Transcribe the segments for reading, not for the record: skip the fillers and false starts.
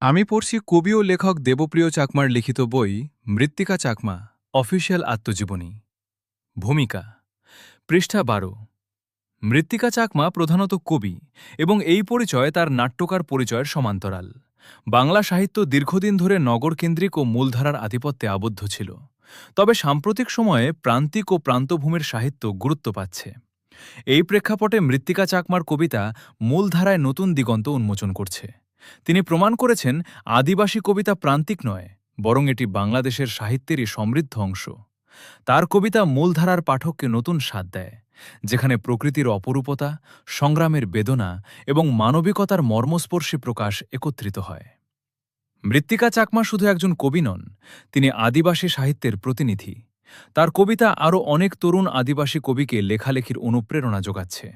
আমি পড়ছি কবি ও লেখক দেবপ্রিয় চাকমার লিখিত বই মৃত্তিকা চাকমা অফিসিয়াল আত্মজীবনী। ভূমিকা পৃষ্ঠা ১২। মৃত্তিকা চাকমা প্রধানত কবি এবং এই পরিচয় তার নাট্যকার পরিচয়ের সমান্তরাল। বাংলা সাহিত্য দীর্ঘদিন ধরে নগরকেন্দ্রিক ও মূলধারার আধিপত্যে আবদ্ধ ছিল, তবে সাম্প্রতিক সময়ে প্রান্তিক ও প্রান্তভূমির সাহিত্য গুরুত্ব পাচ্ছে। এই প্রেক্ষাপটে মৃত্তিকা চাকমার কবিতা মূলধারায় নতুন দিগন্ত উন্মোচন করছে। তিনি প্রমাণ করেছেন আদিবাসী কবিতা প্রান্তিক নয়, বরং এটি বাংলাদেশের সাহিত্যেরই সমৃদ্ধ অংশ। তার কবিতা মূলধারার পাঠককে নতুন স্বাদ দেয়, যেখানে প্রকৃতির অপরূপতা, সংগ্রামের বেদনা এবং মানবিকতার মর্মস্পর্শী প্রকাশ একত্রিত হয়। মৃত্তিকা চাকমা শুধু একজন কবি নন, তিনি আদিবাসী সাহিত্যের প্রতিনিধি। তার কবিতা আরও অনেক তরুণ আদিবাসী কবিকে লেখালেখির অনুপ্রেরণা যোগাচ্ছে।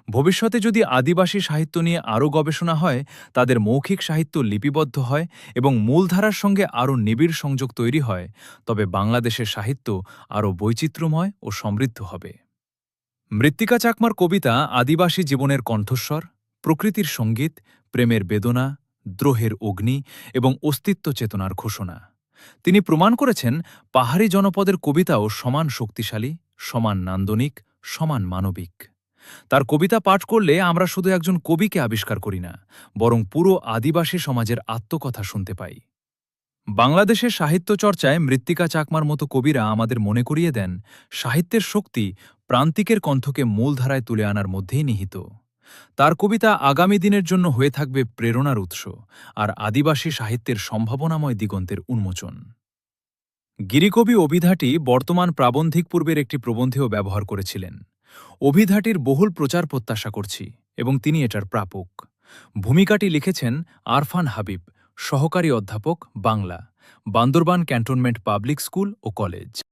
ভবিষ্যতে যদি আদিবাসী সাহিত্য নিয়ে আরও গবেষণা হয়, তাদের মৌখিক সাহিত্য লিপিবদ্ধ হয় এবং মূলধারার সঙ্গে আরও নিবিড় সংযোগ তৈরি হয়, তবে বাংলাদেশের সাহিত্য আরও বৈচিত্র্যময় ও সমৃদ্ধ হবে। মৃত্তিকা চাকমার কবিতা আদিবাসী জীবনের কণ্ঠস্বর, প্রকৃতির সঙ্গীত, প্রেমের বেদনা, দ্রোহের অগ্নি এবং অস্তিত্ব চেতনার ঘোষণা। তিনি প্রমাণ করেছেন পাহাড়ি জনপদের কবিতাও সমান শক্তিশালী, সমান নান্দনিক, সমান মানবিক। তার কবিতা পাঠ করলে আমরা শুধু একজন কবিকে আবিষ্কার করি না, বরং পুরো আদিবাসী সমাজের আত্মকথা শুনতে পাই। বাংলাদেশের সাহিত্য চর্চায় মৃত্তিকা চাকমার মতো কবিরা আমাদের মনে করিয়ে দেন, সাহিত্যের শক্তি প্রান্তিকের কণ্ঠকে মূলধারায় তুলে আনার মধ্যেই নিহিত। তার কবিতা আগামী দিনের জন্য হয়ে থাকবে প্রেরণার উৎস, আর আদিবাসী সাহিত্যের সম্ভাবনাময় দিগন্তের উন্মোচন। গিরিকবি অভিধাটি বর্তমান প্রাবন্ধিক পূর্বের একটি প্রবন্ধেও ব্যবহার করেছিলেন। অভিধাটির বহুল প্রচার প্রত্যাশা করছি এবং তিনি এটার প্রাপক। ভূমিকাটি লিখেছেন আরফান হাবিব, সহকারী অধ্যাপক, Bangla, Bandarban cantonment public school ও কলেজ।